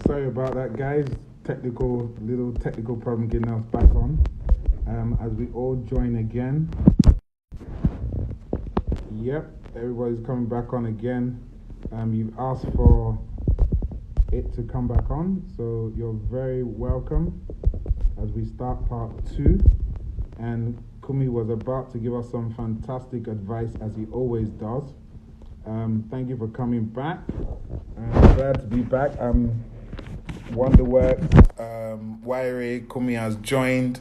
Sorry about that, guys. Little technical problem getting us back on. As we all join again. Yep, everybody's coming back on again. You've asked for it to come back on, so you're very welcome as we start part 2. And Kunmi was about to give us some fantastic advice, as he always does. Thank you for coming back. I'm glad to be back. Wonderworks, Wairi, Kunmi has joined.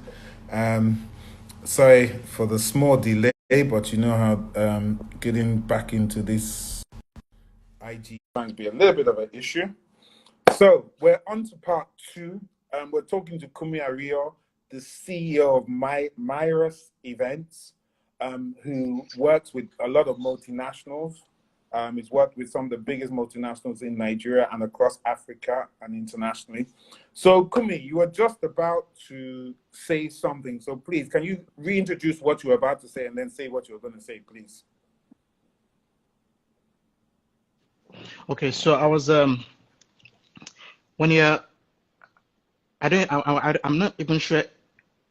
Sorry for the small delay, but you know how getting back into this IG can be a little bit of an issue. So we're on to part 2. We're talking to Kunmi Ariyo, the CEO of Mirus Events, who works with a lot of multinationals. He's worked with some of the biggest multinationals in Nigeria and across Africa and internationally. So, Kunmi, you were just about to say something. So, please, can you reintroduce what you were about to say and then say what you were going to say, please? Okay, so I was when you're, I'm not even sure.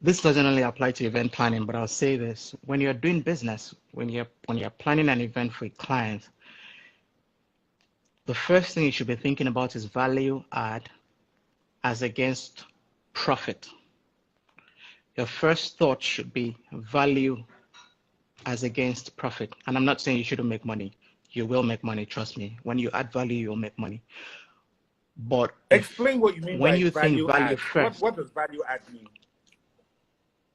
This doesn't only apply to event planning, but I'll say this: when you're doing business, when you're planning an event for a client, the first thing you should be thinking about is value add as against profit. Your first thought should be value as against profit. And I'm not saying you shouldn't make money. You will make money, trust me. When you add value, you'll make money. But explain what you mean when by you value think value add. first. What does value add mean?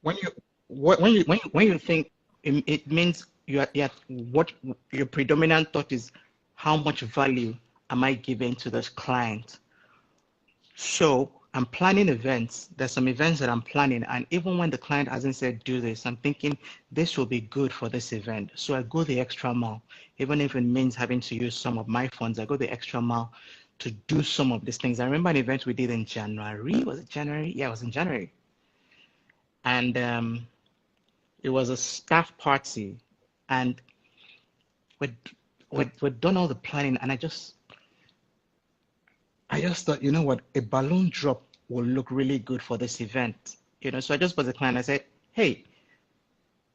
When you think it means what your predominant thought is, how much value am I giving to this client? So I'm planning events. There's some events that I'm planning, and even when the client hasn't said do this, I'm thinking this will be good for this event. So I go the extra mile, even if it means having to use some of my funds. I go the extra mile to do some of these things. I remember an event we did in January. Was it January? Yeah, it was in January. And it was a staff party, and we'd done all the planning, and I just thought, you know what, a balloon drop will look really good for this event. So I just put the client, I said, hey,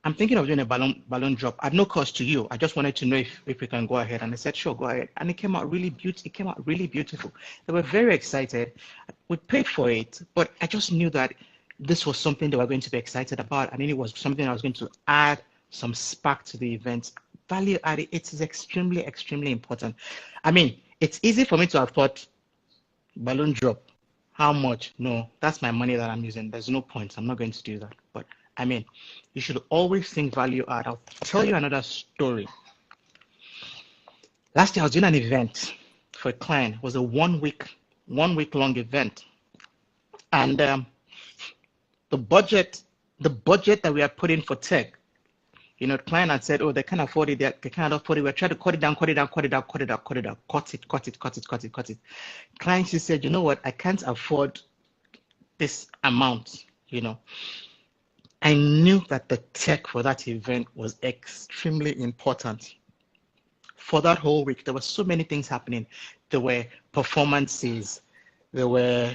I'm thinking of doing a balloon drop at no cost to you. I just wanted to know if we can go ahead. And they said, sure, go ahead. And it came out really beautiful. They were very excited. We paid for it, but I just knew that this was something they were going to be excited about. And then it was something I was going to add some spark to the event. Value added, it is extremely, extremely important. I mean, it's easy for me to have thought balloon drop. How much? No, that's my money that I'm using. There's no point. I'm not going to do that. But I mean, you should always think value add. I'll tell you another story. Last year I was doing an event for a client. It was a one week long event. And the budget that we are putting for tech, the client had said, oh, they can't afford it, they can't afford it. We're trying to cut it down. Client, she said, you know what, I can't afford this amount, I knew that the tech for that event was extremely important. For that whole week, there were so many things happening. There were performances, there were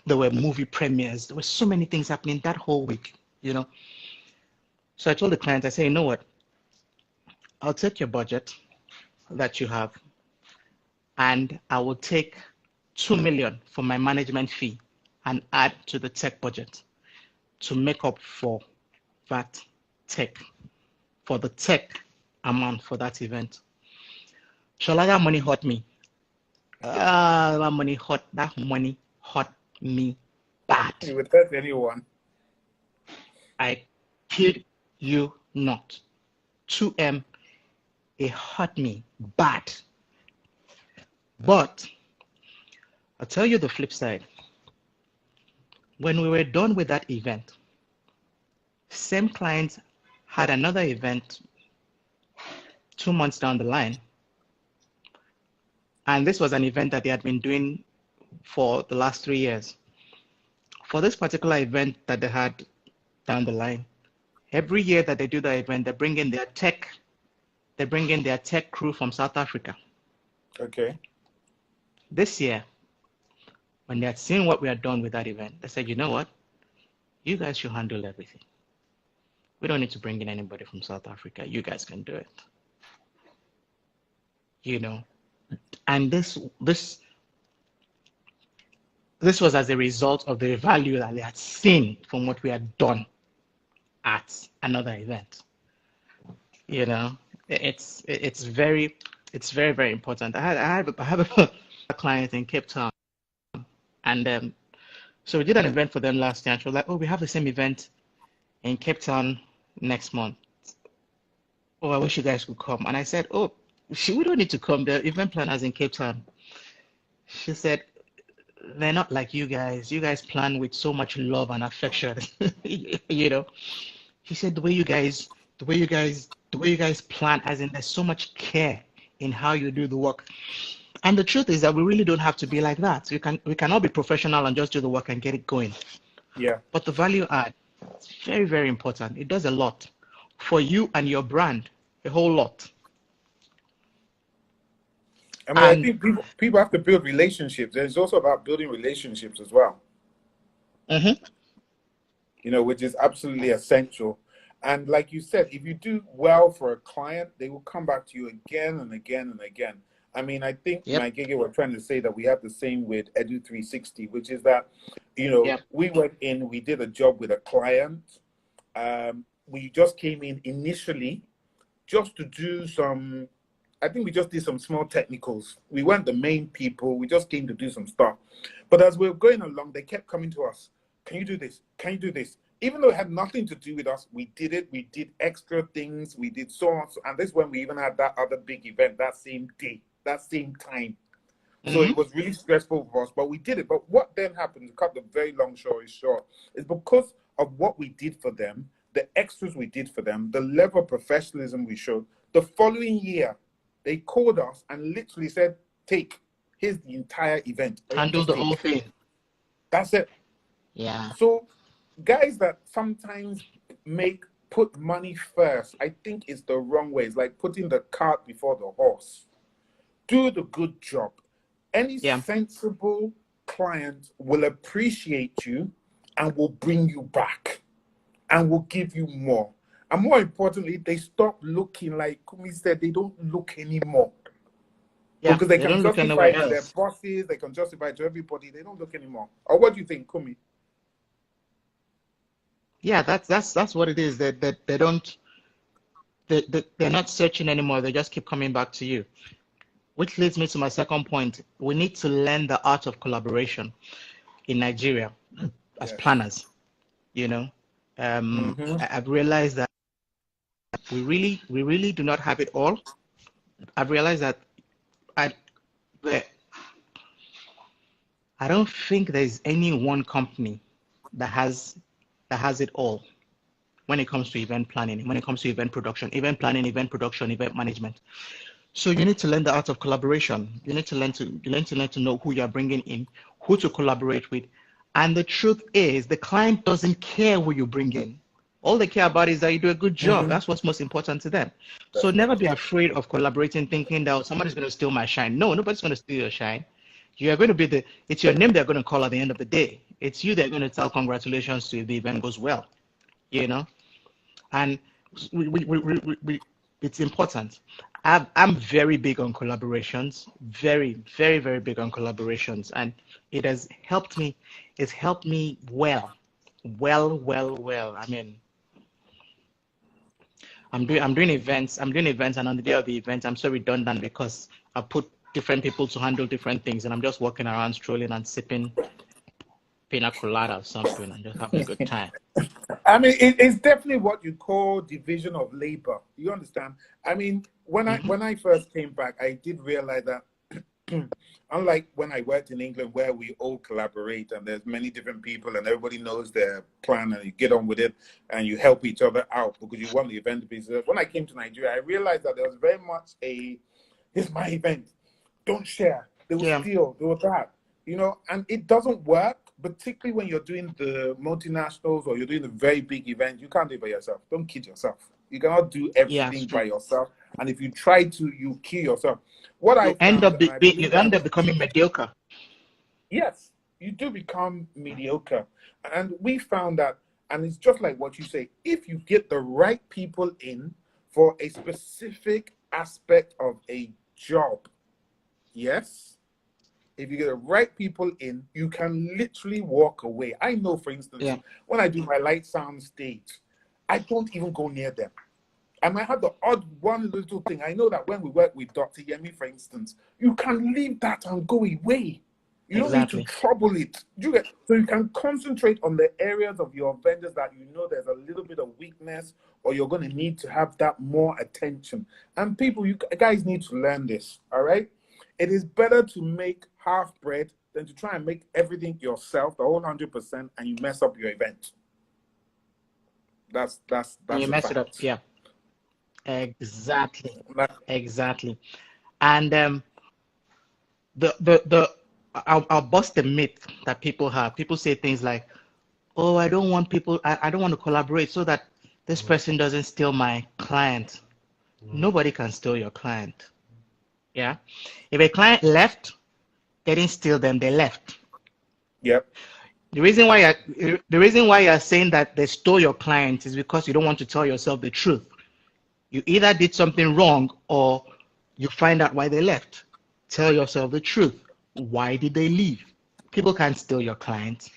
movie premieres, there were so many things happening that whole week, So I told the client, I said, you know what, I'll take your budget that you have, and I will take 2 million for my management fee and add to the tech budget to make up for that tech, for the tech amount for that event. Shola, that money hurt me. That money hurt me bad. You would hurt anyone. I kid you not. 2M, it hurt me bad. But I'll tell you the flip side. When we were done with that event, same client had another event 2 months down the line. And this was an event that they had been doing for the last 3 years. For this particular event that they had down the line, every year that they do the event, they bring in their tech crew from South Africa. Okay. This year, When they had seen what we had done with that event, they said, you know what? You guys should handle everything. We don't need to bring in anybody from South Africa. You guys can do it. You know, and this was as a result of the value that they had seen from what we had done at another event. You know, it's very very important. I have a client in Cape Town, and so we did an event for them last year. And she was like, "Oh, we have the same event in Cape Town next month. Oh, I wish you guys could come." And I said, "Oh, we don't need to come. The event planners in Cape Town." She said, "They're not like you guys. You guys plan with so much love and affection." You know, she said, the way you guys plan, as in there's so much care in how you do the work. And the truth is that we really don't have to be like that. We can all be professional and just do the work and get it going. Yeah. But the value add, it's very, very important. It does a lot for you and your brand, a whole lot. I mean, I think people have to build relationships. It's also about building relationships as well. You know, which is absolutely essential. And like you said, if you do well for a client, they will come back to you again and again and again. I mean, I think my Gigi were trying to say that we have the same with Edu 360, which is that, you know, we went in, we did a job with a client. We just came in initially just to do some, I think we just did some small technicals. We weren't the main people. We just came to do some stuff. But as we were going along, they kept coming to us. Can you do this? Can you do this? Even though it had nothing to do with us, we did it. We did extra things. We did so on. And this is when we even had that other big event that same day, that same time. So it was really stressful for us, but we did it. But what then happened, to cut the very long story short, is because of what we did for them, the extras we did for them, the level of professionalism we showed, the following year, they called us and literally said, here's the entire event. Handle the whole thing. That's it. Yeah. So guys that sometimes put money first, I think it's the wrong way. It's like putting the cart before the horse. Do the good job. Any sensible client will appreciate you and will bring you back and will give you more. And more importantly, they stop looking, like Kunmi said, they don't look anymore. Yeah, because they can justify to their bosses, they can justify to everybody. They don't look anymore. Or what do you think, Kunmi? Yeah, that's what it is. That they don't, they're not searching anymore. They just keep coming back to you. Which leads me to my second point. We need to learn the art of collaboration in Nigeria as planners. You know, I've realized that we really do not have it all. I've realized that I don't think there's any one company that has it all when it comes to event planning, when it comes to event production, event planning, event production, event management. So you need to learn the art of collaboration. You need to learn to know who you're bringing in, who to collaborate with. And the truth is, the client doesn't care who you bring in. All they care about is that you do a good job. That's what's most important to them. So never be afraid of collaborating, thinking that somebody's going to steal my shine. No, nobody's going to steal your shine. You are going to be it's your name they're going to call at the end of the day. It's you they're going to tell congratulations to if the event goes well, you know? And it's important. I'm very big on collaborations, very, very, very big on collaborations. And it has helped me. It's helped me well. I mean, I'm doing events, and on the day of the event, I'm so redundant because I put different people to handle different things, and I'm just walking around, strolling and sipping pina colada or something and just having a good time. I mean, it's definitely what you call division of labor. You understand? I mean, when I first came back, I did realize that unlike when I worked in England, where we all collaborate and there's many different people and everybody knows their plan and you get on with it and you help each other out because you want the event to be successful. When I came to Nigeria, I realized that there was very much it's my event, don't share. They will steal, they will that, you know, and it doesn't work. Particularly when you're doing the multinationals or you're doing a very big event, you can't do it by yourself. Don't kid yourself. You cannot do everything by yourself. And if you try to, you kill yourself. You end up becoming mediocre. Yes. you do become mediocre. And we found that, and it's just like what you say, if you get the right people in for a specific aspect of a job, yes, if you get the right people in, you can literally walk away. I know, for instance, Yeah. when I do my light sound stage, I don't even go near them. I might have the odd one little thing. I know that when we work with Dr. Yemi, for instance, you can leave that and go away. You don't need to Exactly. trouble it. So you can concentrate on the areas of your vendors that you know there's a little bit of weakness, or you're going to need to have that more attention. And people, you guys need to learn this, all right? It is better to make half bread than to try and make everything yourself, the whole 100%, and you mess up your event. That's And you a mess it up. fact. Yeah. Exactly. Like, Exactly. And the I'll bust the myth that people have. People say things like, "Oh, I don't want people. I don't want to collaborate so that this person doesn't steal my client." Nobody can steal your client. Yeah. If a client left, they didn't steal them. They left. yep. The reason why you're saying that they stole your client is because you don't want to tell yourself the truth. You either did something wrong or you find out why they left. Tell yourself the truth. Why did they leave? People can't steal your client.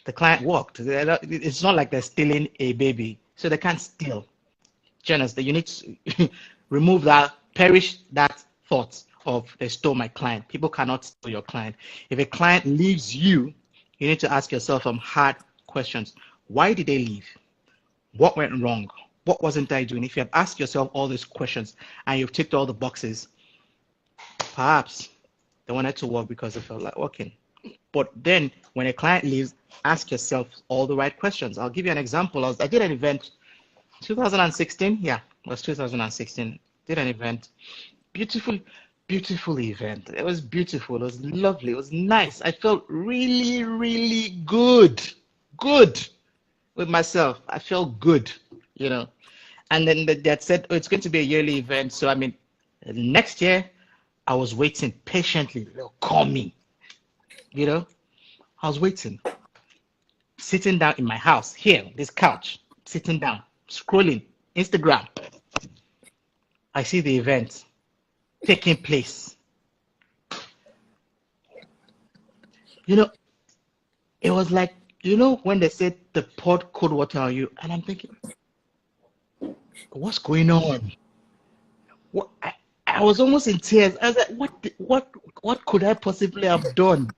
The client walked. It's not like they're stealing a baby, so they can't steal. Janice, you need to remove that, perish that thought of they stole my client. People cannot steal your client. If a client leaves you, you need to ask yourself some hard questions. Why did they leave? What went wrong? What wasn't I doing? If you have asked yourself all these questions and you've ticked all the boxes, perhaps they wanted to work because they felt like working. But then when a client leaves, ask yourself all the right questions. I'll give you an example. I did an event 2016. Yeah, it was 2016. Did an event. Beautiful, beautiful event. It was beautiful. It was lovely. It was nice. I felt really, really good. Good with myself. I felt good, you know. And then they said, oh, it's going to be a yearly event. So, I mean, next year, I was waiting patiently. They'll call me, you know. I was waiting, sitting down in my house, here, this couch, sitting down, scrolling, Instagram. I see the event taking place. You know, it was like, when they said the poured cold water on you, and I'm thinking, what's going on? What I was almost in tears. I was like, what could I possibly have done?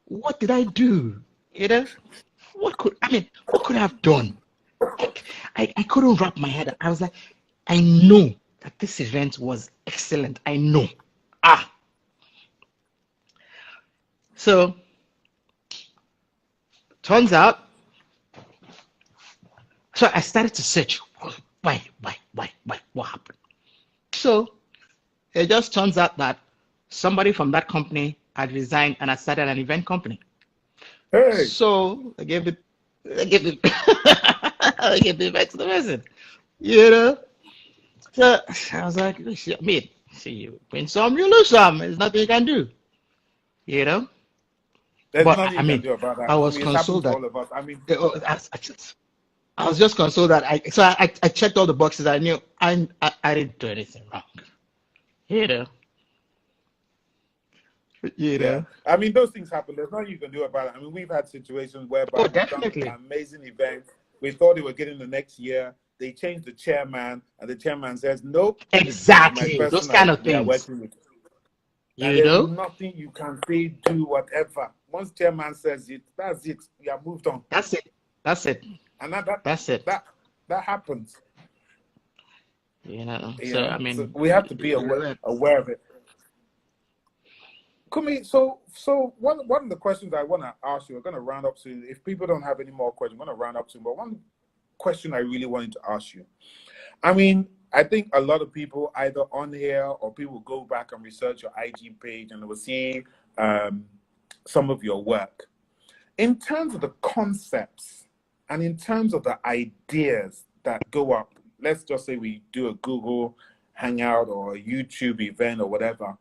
What did I do? You know, what could I have done? I couldn't wrap my head. I was like, I know that this event was excellent. I know. Ah, so turns out, so I started to search. Why, what happened? So it just turns out that somebody from that company had resigned and had started an event company. Hey. So I gave it, I gave it back to the person, you know. So I was like, I mean, see, you win some, you lose some. There's nothing you can do, you know. There's But nothing I you can mean, do about I that. was It's happened consoled to that all of us. I mean, I was just consoled that I checked all the boxes. I knew I didn't do anything wrong, you know. You yeah. know. I mean, those things happen. There's nothing you can do about it. I mean, we've had situations Oh, whereby we've done definitely. amazing events. We thought they were getting the next year. They changed the chairman, and the chairman says, "Nope, this is my Exactly. Those person kind of we are things. working with." And You there's know. nothing you can say, do whatever. Once chairman says it, that's it. We are moved on. That's it. That's it. And That's it. that happens. You know. You So know, I so mean, we have to be aware of it. Kumi, so one of the questions I want to ask you, we're going to round up soon. If people don't have any more questions, I'm going to round up soon. But one question I really wanted to ask you. I mean, I think a lot of people either on here or people go back and research your IG page and they will see some of your work. In terms of the concepts and in terms of the ideas that go up, let's just say we do a Google Hangout or a YouTube event or whatever.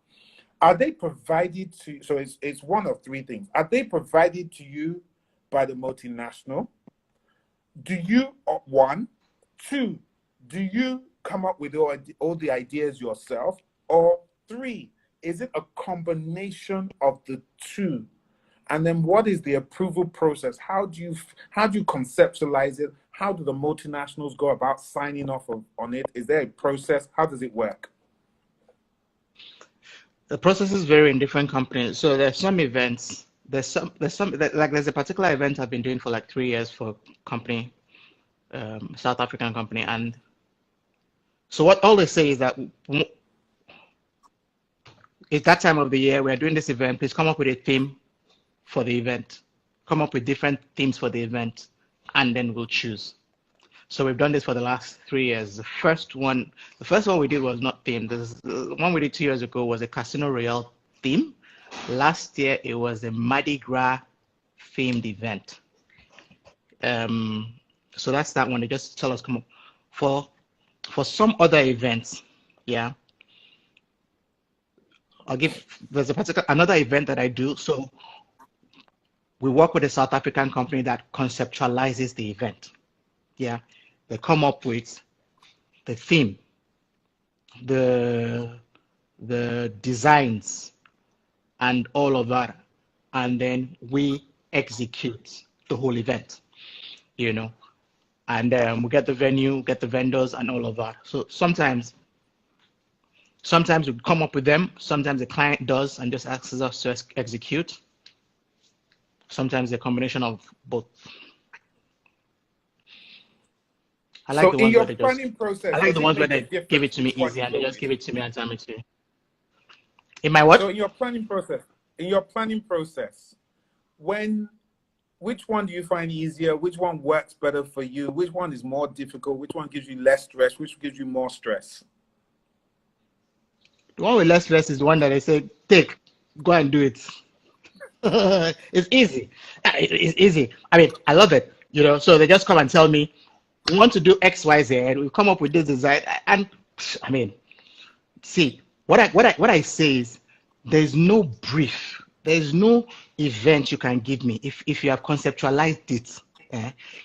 Are they provided to, so it's one of three things. Are they provided to you by the multinational? Do you, one, two, do you come up with all the ideas yourself? Or three, is it a combination of the two? And then what is the approval process? How do you conceptualize it? How do the multinationals go about signing off on it? Is there a process? How does it work? The processes vary in different companies. So there's some events. There's a particular event I've been doing for like 3 years for a company, South African company, and so what all they say is that it's that time of the year we're doing this event. Please come up with a theme for the event. Come up with different themes for the event, and then we'll choose. So we've done this for the last 3 years. The first one we did was not themed. The one we did 2 years ago was a Casino Royale theme. Last year it was a Mardi Gras themed event. So that's that one. They just tell us come up for some other events. Yeah, there's another event that I do. So we work with a South African company that conceptualizes the event. Yeah, they come up with the theme, the designs, and all of that, and then we execute the whole event, and we get the venue, get the vendors, and all of that. So sometimes we come up with them, sometimes the client does and just asks us to execute, sometimes a combination of both. I like So the in ones your where planning process, I like does the it ones where make a they give it difference to me which one easy you and they go just with? give it to me and tell me to. In my what? So in your planning process, which one do you find easier? Which one works better for you? Which one is more difficult? Which one gives you less stress? Which gives you more stress? The one with less stress is the one that I say, go and do it. It's easy. It's easy. I mean, I love it. So they just come and tell me, we want to do X, Y, Z, and we come up with this design. And I mean, see, what I say is, there's no brief, there's no event you can give me if you have conceptualized it.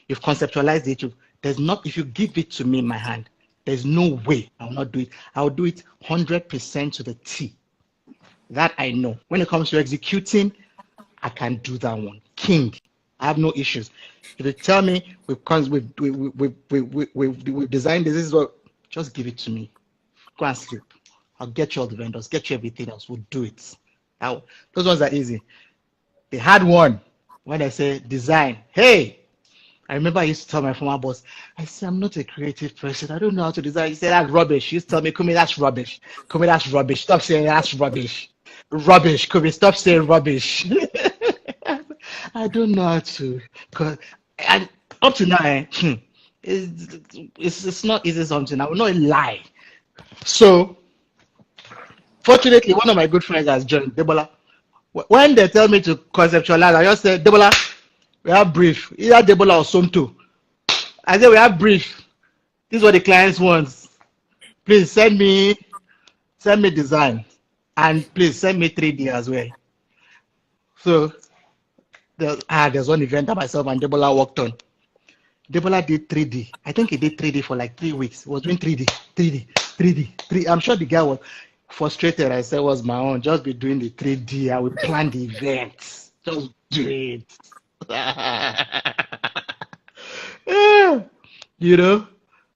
You've conceptualized it. There's not if you give it to me in my hand, there's no way I'll not do it. I'll do it 100% to the T. That I know. When it comes to executing, I can do that one. King. I have no issues. If you tell me we've designed this is what, just give it to me. Go and sleep. I'll get you all the vendors, get you everything else. We'll do it. Those ones are easy. The hard one, when I say design, hey, I remember I used to tell my former boss, I said, I'm not a creative person. I don't know how to design. He said, that's rubbish. He used to tell me, Kunmi, that's rubbish. Kunmi, that's rubbish. Stop saying that's rubbish. Rubbish, Kunmi, stop saying rubbish. I don't know how to. And up to now, it's not easy something. I will not lie. So, fortunately, one of my good friends has joined, Debola. When they tell me to conceptualize, I just say, Debola, we have brief. Either Debola or Somto. I say, we have brief. This is what the clients want. Please send me design. And please send me 3D as well. So, there's one event that myself and Debola worked on. Debola did 3D. I think he did 3D for like 3 weeks. He was doing 3D. I'm sure the guy was frustrated. I said, was my own. Just be doing the 3D. I will plan the events. Just do it.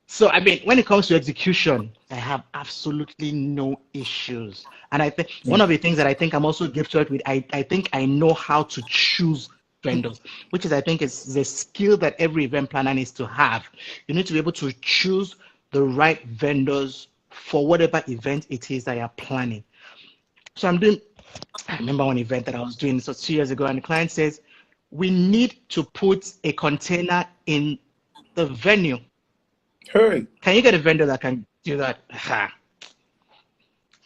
So I mean, when it comes to execution, I have absolutely no issues. And I think one of the things that I think I'm also gifted with, I think I know how to choose vendors, which is I think is the skill that every event planner needs to have. You need to be able to choose the right vendors for whatever event it is that you're planning. So I remember one event that I was doing 2 years ago, and the client says, we need to put a container in the venue. Hey. Can you get a vendor that can do that?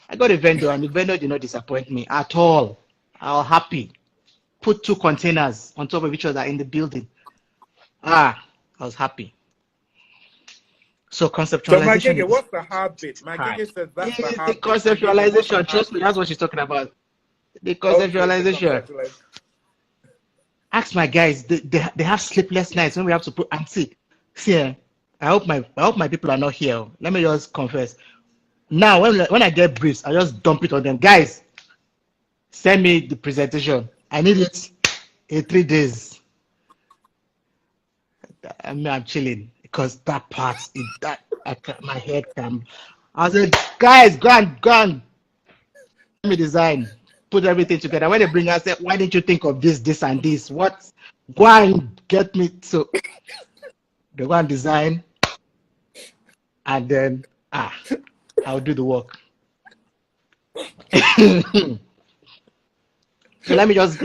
I got a vendor, and the vendor did not disappoint me at all. I was happy. Put 2 containers on top of each other in the building. I was happy. So So my conceptualization Gege, is what's the hard bit? My hard. Gege says that's the It's the hard bit. My Gege, what's the conceptualization. hard Trust me, bit? that's what she's talking about. The Okay, the conceptualization. conceptualization. Ask my guys. They have sleepless nights when we have to put and see. I hope my people are not here. Let me just confess. Now when I get briefs, I just dump it on them. Guys, send me the presentation. I need it in 3 days. I'm chilling because that part my head can. I said, guys, go and let me design, put everything together. When they bring us, say, why didn't you think of this, and this? What? Go and get me. So they go and design, and then I'll do the work. So let me just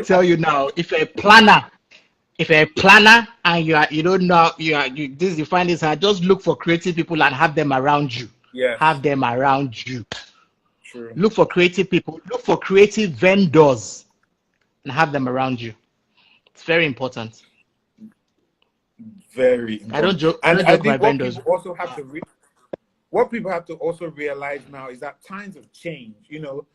tell you now. If you're a planner, and you don't know you find this hard, just look for creative people and have them around you. Yes, Have them around you. true. Look for creative people. Look for creative vendors and have them around you. It's very important. Very I don't important. joke. I And don't I joke my think what vendors. people also have to what people have to also realize now is that times have changed. You know,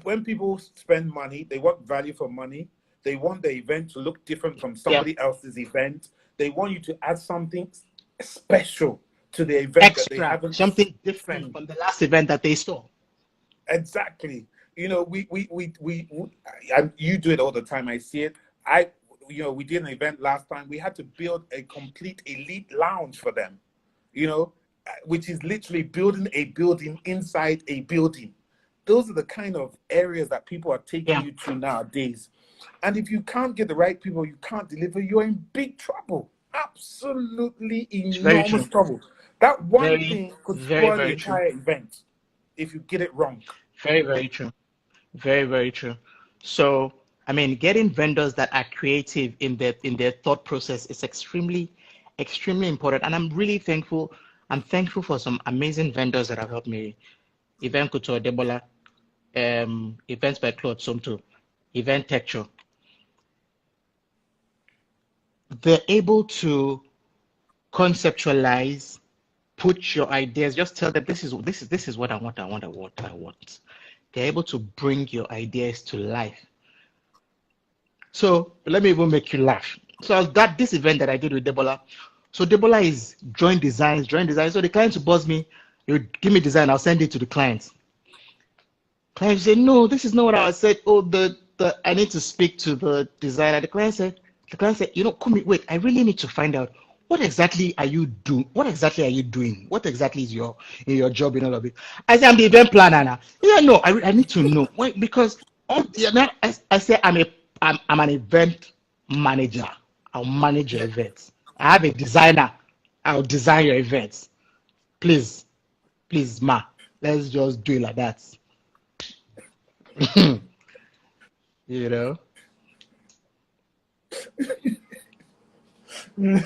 when people spend money, they want value for money. They want the event to look different from Yeah. somebody else's event. They want you to add something special to the event that they Extra, haven't something different seen. from the last event that they saw. Exactly. You know, and you do it all the time. I see it. We did an event last time. We had to build a complete elite lounge for them. You know, which is literally building a building inside a building. Those are the kind of areas that people are taking Yeah, you to nowadays. And if you can't get the right people, you can't deliver, you're in big trouble. Absolutely it's very enormous true. trouble. That one Very, thing could very, spoil the very true. entire event if you get it wrong. Very, very true. Very, very true. So, I mean, getting vendors that are creative in their thought process is extremely, extremely important. And I'm really thankful. I'm thankful for some amazing vendors that have helped me. Event Couture, Debola, Events by Claude Somto, Event Texture. They're able to conceptualize, put your ideas, just tell them this is what I want, I want. They're able to bring your ideas to life. So let me even make you laugh. So I got this event that I did with Debola. So Debola is join designs, join designs. So the client will buzz me, you give me design, I'll send it to the client. Client say, no, this is not what I said. Oh, the I need to speak to the designer. The client said, Kumi, wait, I really need to find out what exactly are you doing? What exactly are you doing? What exactly is your job in all of it? I said, I'm the event planner now. Yeah, no, I need to know. Why? Because I say I'm an event manager. I'll manage your events. I have a designer. I'll design your events. Please, please, ma, let's just do it like that. you know. And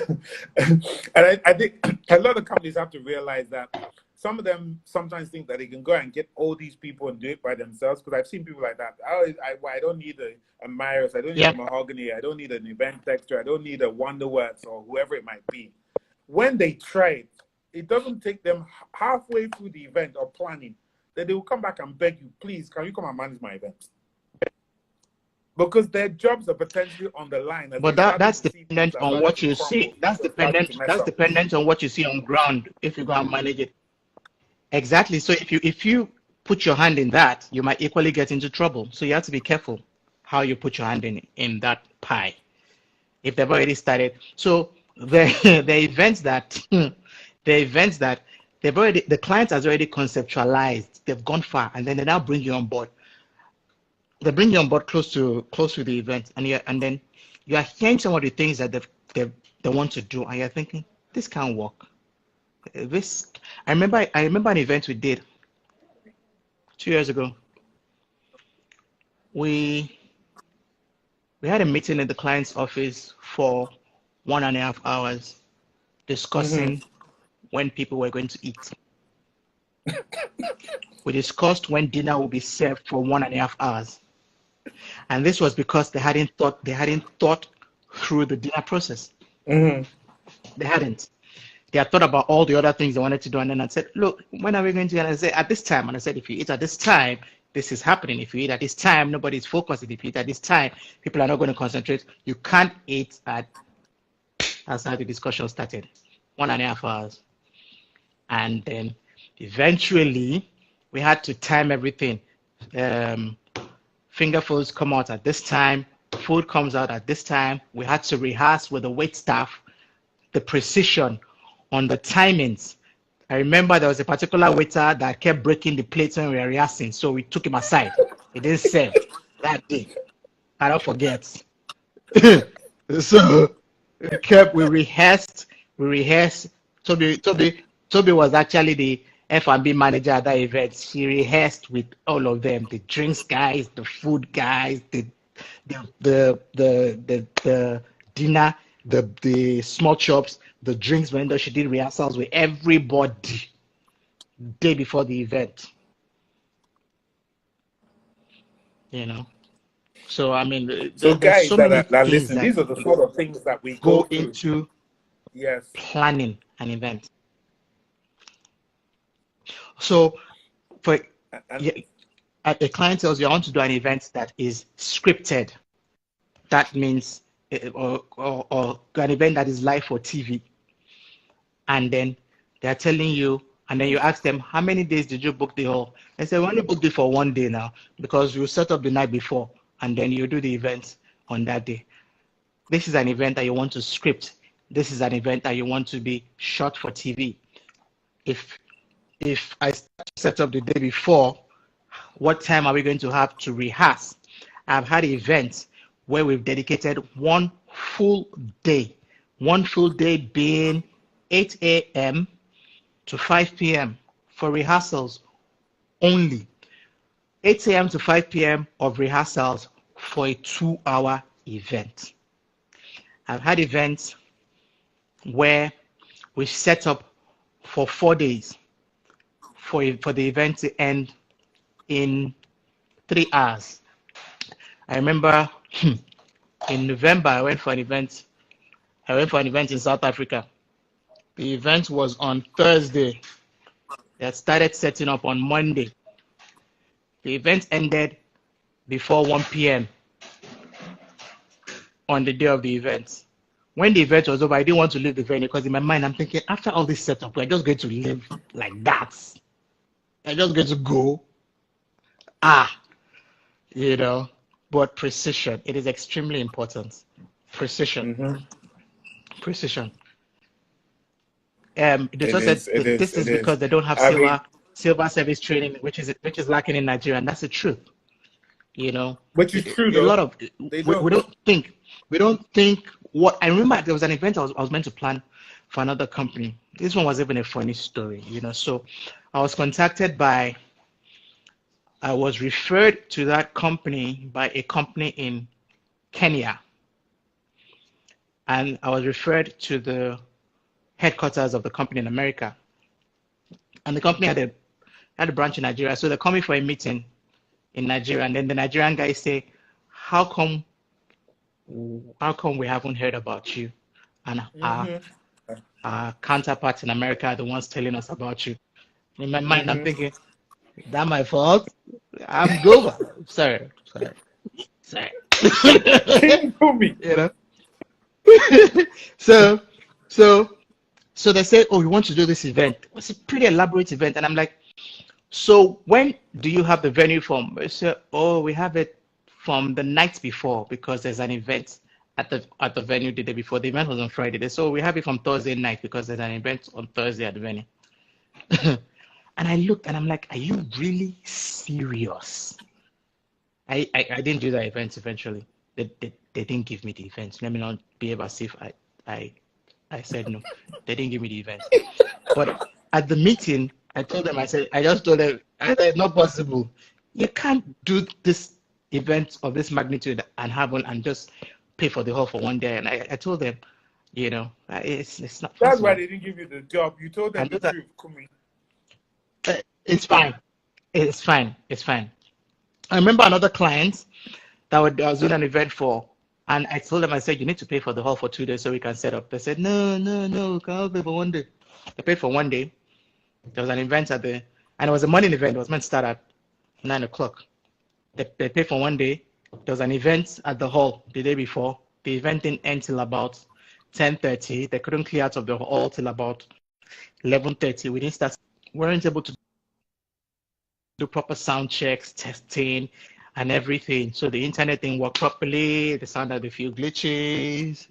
I think a lot of companies have to realize that some of them sometimes think that they can go and get all these people and do it by themselves. Because I've seen people like that. I don't need a Mirus, I don't need a Yep. Mahogany, I don't need an event texture, I don't need a Wonderworks or whoever it might be. When they try it, it doesn't take them halfway through the event or planning that they will come back and beg you, please, can you come and manage my event? Because their jobs are potentially on the line as But they're that starting that's to see things dependent are on starting what to you crumble, see. things That's are starting to dependent. mess That's up. dependent on what you see on ground. If you go and manage it exactly. So if you put your hand in that, you might equally get into trouble. So you have to be careful how you put your hand in that pie. If they've already started, so the the events that the client has already conceptualized. They've gone far, and then they now bring you on board. They bring you on board close to the event, and then you are hearing some of the things that they want to do, and you're thinking this can't work. This I remember an event we did 2 years ago. We we had a meeting in the client's office for 1.5 hours Mm-hmm. discussing when people were going to eat. We discussed when dinner will be served for 1.5 hours, and this was because they hadn't thought through the dinner process. Mm-hmm. They hadn't. They had thought about all the other things they wanted to do, and then I said, "Look, when are we going to?" And I said, "At this time." And I said, "If you eat at this time, this is happening. If you eat at this time, nobody's focusing. If you eat at this time, people are not going to concentrate. You can't eat at." That's how the discussion started. 1.5 hours, and then eventually we had to time everything. Um, Finger foods come out at this time. Food comes out at this time. We had to rehearse with the wait staff the precision on the timings. I remember there was a particular waiter that kept breaking the plates when we were rehearsing, so we took him aside. He didn't serve that day. I don't forget. So we rehearsed. Toby was actually the F&B manager at that event. She rehearsed with all of them, the drinks guys, the food guys, the dinner, the small shops, the drinks vendor. She did rehearsals with everybody day before the event. You know. So I mean, So there's guys so many that things listen, that these are the sort of things that we go go through. into Yes. planning an event. So for And a client tells you, I want to do an event that is scripted. That means, or an event that is live for TV. And then they're telling you, and then you ask them, how many days did you book the hall? They say, we only booked it for 1 day now, because you set up the night before, and then you do the event on that day. This is an event that you want to script. This is an event that you want to be shot for TV. If I set up the day before, what time are we going to have to rehearse? I've had events where we've dedicated one full day being 8 a.m. to 5 p.m. for rehearsals only. 8 a.m. to 5 p.m. of rehearsals for a 2-hour event. I've had events where we set up for 4 days for the event to end in 3 hours. I remember in November I went for an event in South Africa. The event was on Thursday. They started setting up on Monday. The event ended before 1 p.m. on the day of the event. When the event was over, I didn't want to leave the venue because in my mind I'm thinking, after all this setup, we're just going to live like that. I'm just going to go. You know, but precision, it is extremely important. Precision. mm-hmm. Precision. It Said is. this is It because is. they don't have I mean, silver service training, which is lacking in Nigeria, and that's the truth. You know, which is true a lot though. of They we don't think what I remember. There was an event I was meant to plan for another company. This one was even a funny story, you know. So I was referred to that company by a company in Kenya, and I was referred to the headquarters of the company in America, and the company had a branch in Nigeria. So they're coming for a meeting in Nigeria, and then the Nigerian guys say, how come we haven't heard about you? And our counterparts in America are the ones telling us about you. In my mind, I'm thinking, is that my fault? I'm Gova. Sorry. King Kunmi. You know. So they say, oh, we want to do this event. It's a pretty elaborate event, and I'm like, so when do you have the venue from? They say, oh, we have it from the night before because there's an event at the venue the day before. The event was on Friday. They said, oh, we have it from Thursday night because there's an event on Thursday at the venue. And I looked and I'm like, are you really serious? I didn't do that event eventually. They didn't give me the event. Let me not behave as if I said no. They didn't give me the event. But at the meeting, I just told them, I said, it's not possible. You can't do this event of this magnitude and just pay for the hall for 1 day. And I told them, you know, it's not possible. That's why they didn't give you the job. You told them the truth, Kunmi. It's fine. It's fine. I remember another client that I was doing an event for, and I told them, I said, you need to pay for the hall for 2 days so we can set up. They said, no, we can all pay for 1 day. They paid for one day. There was an event and it was a morning event. It was meant to start at 9 o'clock. They paid for one day. There was an event at the hall the day before. The event didn't end till about 10:30. They couldn't clear out of the hall till about 11:30. We didn't start. We weren't able to do proper sound checks, testing, and everything. So the internet didn't work properly. The sound had a few glitches,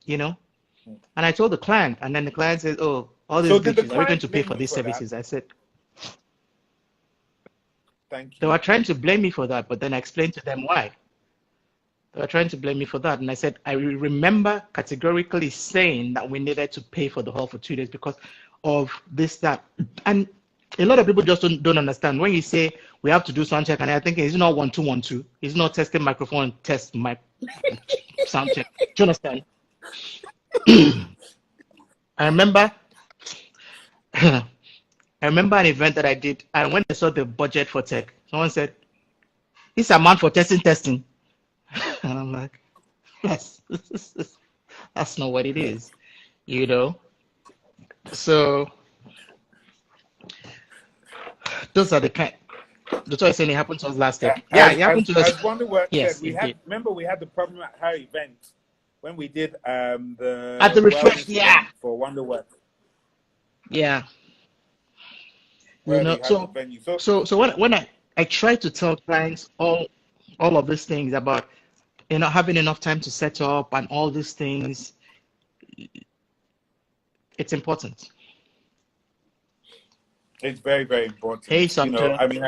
you know. And I told the client, and then the client said, "Oh, all these So did the glitches, are we going client to pay blame for you these for that? services?" I said, Thank they you. were trying to blame me for that, but then I explained to them why. They were trying to blame me for that. And I said, I remember categorically saying that we needed to pay for the hall for 2 days because of this, that. And a lot of people just don't understand. When you say we have to do sound check, and I think it's not 1 2 1 2. It's not testing microphone, test my sound check. Do you understand? I remember I remember an event that I did, and when I saw the budget for tech, someone said, this amount for testing. And I'm like, that's that's not what it is, you know. So those are the kind. That's why I saying it happened to us last year. Yeah, it happened to us. As Wonderwork said, Yes, it did. remember we had the problem at her event when we did At the the refresh, wellness yeah, event for Wonderwork, yeah, you where know. they had the venue. So So when I try to tell clients all of these things about having enough time to set up and all these things, it's important. it's very, very Hey, important. Sumter. I mean,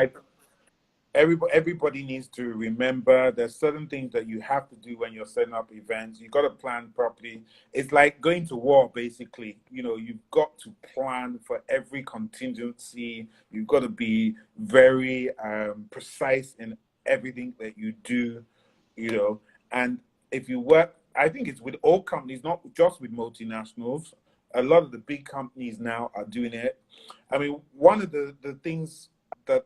everybody needs to remember there's certain things that you have to do when you're setting up events. You got to plan properly. It's like going to war, basically. You've got to plan for every contingency. You've got to be very precise in everything that you do. And if you work, I think it's with all companies, not just with multinationals. A lot of the big companies now are doing it. I mean, one of the things that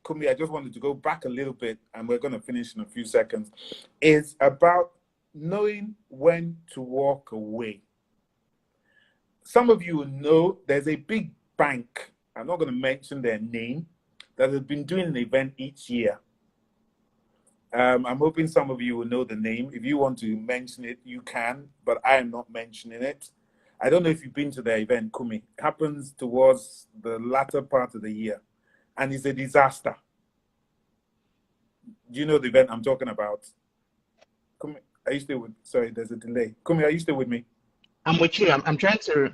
Kunmi, I just wanted to go back a little bit, and we're going to finish in a few seconds, is about knowing when to walk away. Some of you will know there's a big bank, I'm not going to mention their name, that has been doing an event each year. I'm hoping some of you will know the name. If you want to mention it, you can, but I am not mentioning it. I don't know if you've been to their event, Kunmi. It happens towards the latter part of the year, and it's a disaster. Do you know the event I'm talking about? Kunmi, are you still with? Sorry, there's a delay. Kunmi, are you still with me? I'm with you. I'm trying to.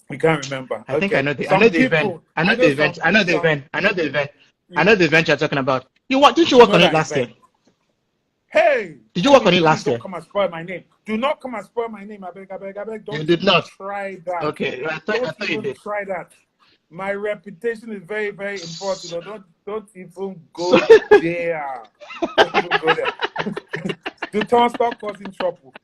You can't remember. I think I Okay. know the. I know Some the event. people, I know I the know event. some, I know the some event. I know the event. I you, know the event you're talking about. Didn't you you work know on it that last year? event. Hey, Did you work on Kunmi, it please last don't year? come and spoil my name. Do not come and spoil my name. I beg, I beg, I beg. You Don't did even not. try that. Okay, I Don't thought you even did. try that. My reputation is very, very important. Don't even So, go there. Don't even go there. Do stop causing trouble.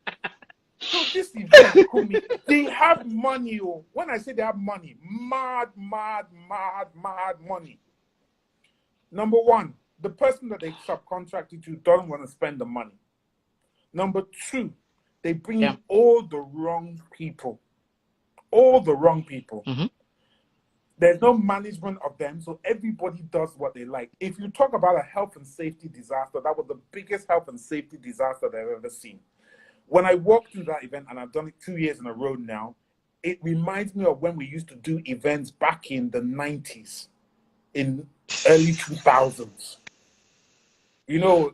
So this event, Kunmi, they have money. Oh. When I say they have money, mad money. Number one, the person that they subcontracted to doesn't want to spend the money. Number two, they bring yeah. in all the wrong people. All the wrong people. Mm-hmm. There's no management of them, so everybody does what they like. If you talk about a health and safety disaster, that was the biggest health and safety disaster that I've ever seen. When I walked through that event, and I've done it 2 years in a row now, it reminds me of when we used to do events back in the 90s, in early 2000s.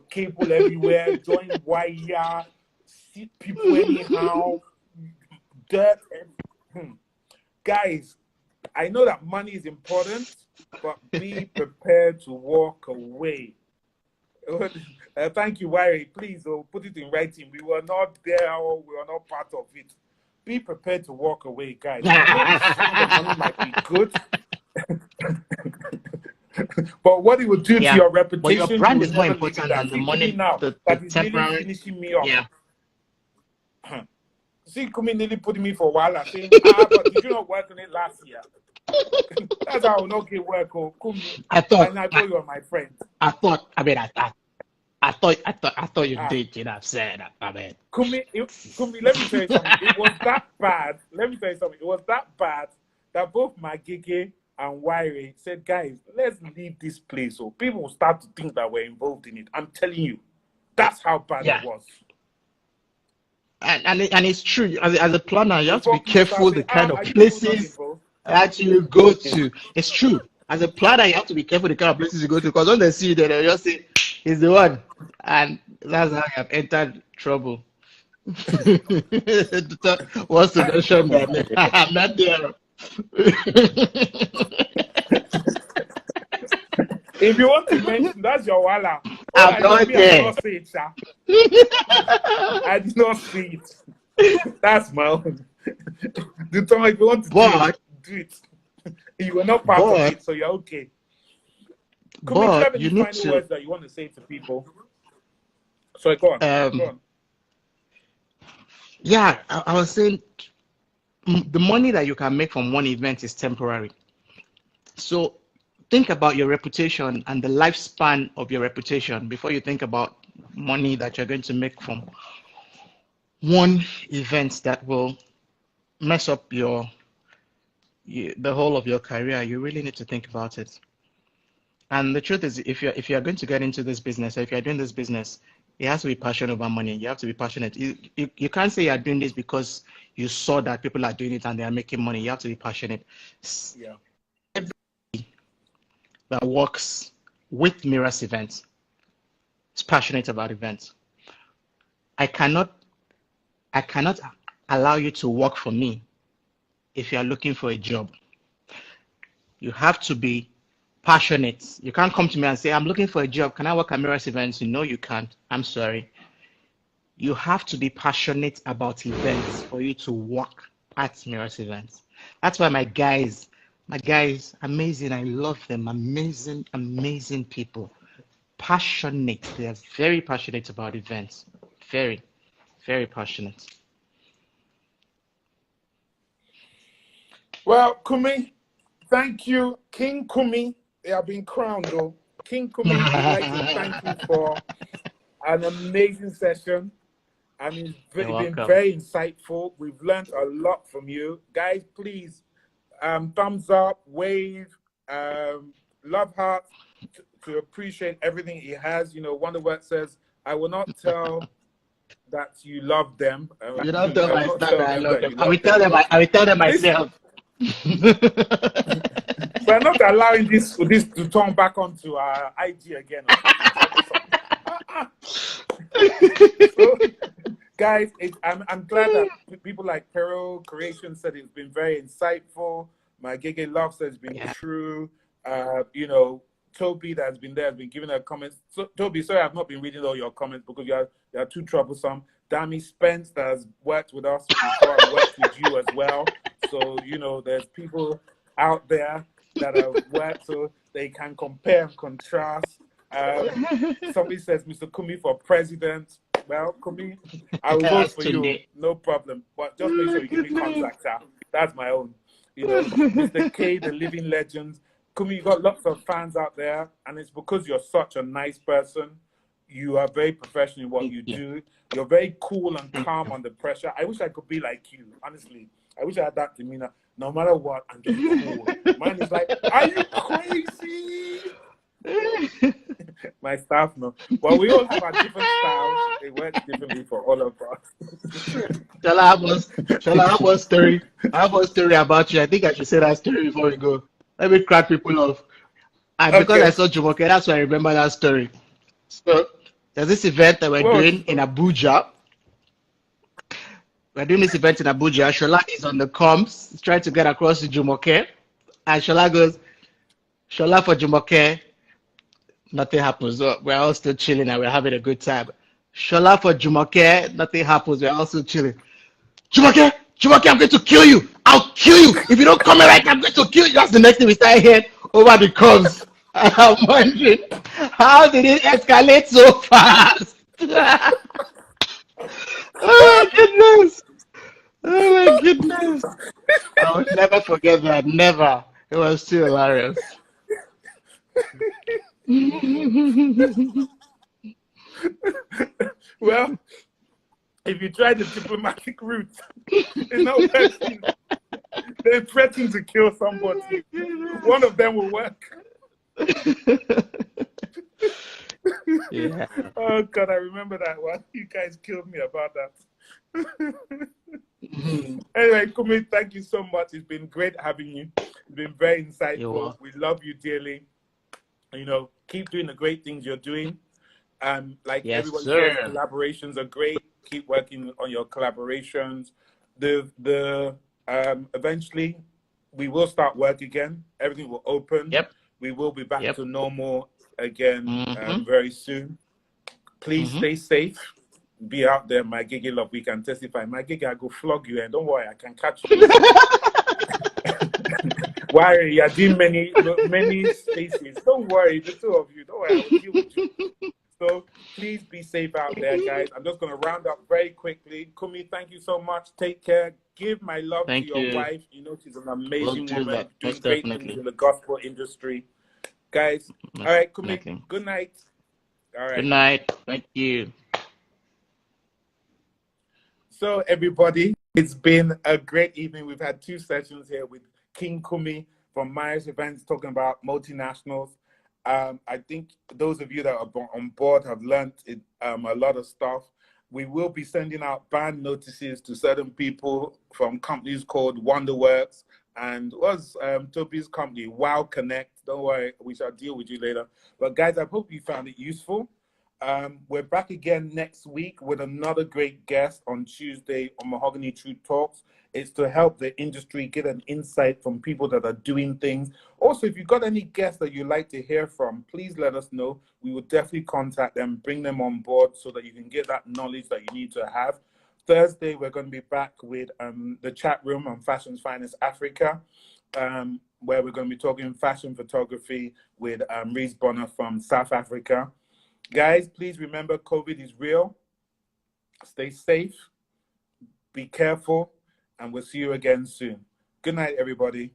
Cable everywhere, join wire, see people anyhow, dirt. Guys, I know that money is important, but be prepared to walk away. Thank you, Wire. Please put it in writing. We were not there, or we were not part of it. Be prepared to walk away, guys. I know the money might be good, but what it will do to Yeah. your But your reputation, you brand will is more never live in important that. than the See Kunmi money, now, the that is nearly temporary. finishing me up. Yeah. See Kunmi nearly putting me for a while and saying, but did you not work on it last year? That's how I will not get work, Kunmi. I thought. And I thought you were my friend. I thought. I mean, I I thought you Ah, did. You know, I've said that. I mean, Kumi, let me tell you something. It was that bad. Let me tell you something. It was that bad that both Magige and Wairi said, guys, let's leave this place so people will start to think that we're involved in it. I'm telling you, that's how bad it yeah, was. and it's true. As a planner, you have to be Before people start careful saying, the kind of are you people not places involved? that you go to. It's true. As a planner, you have to be careful the kind of places you go to because when they see you, they'll just say, "He's the one," and that's how you have entered trouble. What's the notion that I'm not there? If you want to mention, that's your wala. All I'm I know, not me, I did there. not say it, sha. I did not see it. That's my own. The time if you want to But do it. You were not part of but it, so you're okay. Kumi, do you have but any you need final to words that you want to say to people? Sorry, go on. Go um on. yeah, I was saying the money that you can make from one event is temporary. So think about your reputation and the lifespan of your reputation before you think about money that you're going to make from one event that will mess up the whole of your career. You really need to think about it. And the truth is, if you're going to get into this business, or if you're doing this business, you have to be passionate about money. You have to be passionate. You can't say you're doing this because you saw that people are doing it and they are making money. You have to be passionate. Yeah. That works with Mirus Events is passionate about events. I cannot I cannot allow you to work for me if you are looking for a job. You have to be passionate. You can't come to me and say, I'm looking for a job. Can I work at Mirrors Events? No, you can't. I'm sorry. You have to be passionate about events for you to work at Mirrors Events. That's why my guys, amazing. I love them. Amazing, amazing people. Passionate. They are very passionate about events. Very, very passionate. Well, Kumi, thank you. King Kumi, you have been crowned, though. King Kumi, we'd like to thank you for an amazing session. I mean, You're it's been welcome. very insightful. We've learned a lot from you. Guys, please, thumbs up, wave, love heart to appreciate everything he has. You know, Wonderwork says, I will not tell that you love them. You don't tell I will my not son tell that I them love that them. you I will love tell them, them. but I will tell them this myself. we're not allowing this to turn back onto our IG again. So, guys, I'm glad that people like Peril Creation said it's been very insightful. My Gege Love says it's been Yeah. true. You know, Toby that has been there has been giving her comments. So, Toby, sorry I've not been reading all your comments because you are too troublesome. Dami Spence that has worked with us before and worked with you as well. So, you know, there's people out there that have worked so they can compare and contrast. Somebody says Mr. Kumi for president. Well, Kumi, I will vote That's for too you, late. no problem. But just make Oh sure my you give me goodness. contact. That's my own. You know, Mr. K, the living legend. Kumi, you got lots of fans out there, and it's because you're such a nice person. You are very professional in what Thank you you. do. You're very cool and Thank calm you. under pressure. I wish I could be like you, honestly. I wish I had that demeanor. No matter what, I'm just cool. Mine is like, are you crazy? My staff know. But we all have our different styles. It works differently for all of us. Shall I have one, shall I have one story? I have one story about you. I think I should say that story before we go. Let me crack people off. And because I Okay. saw Jumoke, that's why I remember that story. So there's this event that we're What was the doing in story? Abuja. We're doing this event in Abuja. Shola is on the comms, he's trying to get across to Jumoke. And Shola goes, Shola for Jumoke, nothing happens. So we're all still chilling and we're having a good time. Shola for Jumoke, nothing happens. We're all still chilling. Jumoke, Jumoke, I'm going to kill you. I'll kill you. If you don't come here right now, I'm going to kill you. That's the next thing we start hearing over the comms. And I'm wondering, how did it escalate so fast? Oh my goodness. Oh my goodness. I will never forget that. Never. It was too hilarious. Well, if you try the diplomatic route, it's not working. They threaten to kill somebody. One of them will work. Yeah. Oh God, I remember that one. You guys killed me about that. Anyway, Kunmi, thank you so much. It's been great having you. It's been very insightful. We love you dearly. You know, keep doing the great things you're doing. Like Yes, everybody says, sir. collaborations are great. Keep working on your collaborations. Eventually we will start work again. Everything will open. Yep. We will be back Yep. to normal again Mm-hmm. very soon. Please stay safe. Be out there, my giggy love. We can testify. My giggy, I go flog you, and don't worry, I can catch you. Why you're doing many spaces? Don't worry, the two of you. Don't worry, I will deal with you. So please be safe out there, guys. I'm just going to round up very quickly. Kunmi, thank you so much. Take care. Give my love to Thank your you. wife. You know, she's an We'll amazing do woman, that. doing Most great things definitely. in the gospel industry. Guys, Most all right, Kunmi, definitely. good night. All right. Good night. Thank you. So, everybody, it's been a great evening. We've had 2 sessions here with King Kunmi from Mirus Events talking about multinationals. I think those of you that are on board have learned a lot of stuff. We will be sending out ban notices to certain people from companies called Wonderworks and what's Toby's company, Wow Connect. Don't worry, we shall deal with you later. But guys, I hope you found it useful. We're back again next week with another great guest on Tuesday on Mahogany Truth Talks. It's to help the industry get an insight from people that are doing things. Also, if you've got any guests that you'd like to hear from, please let us know. We will definitely contact them, bring them on board so that you can get that knowledge that you need to have. Thursday, we're going to be back with the chat room on Fashion's Finest Africa, where we're going to be talking fashion photography with Reese Bonner from South Africa. Guys, please remember COVID is real. Stay safe, be careful, and we'll see you again soon. Good night, everybody.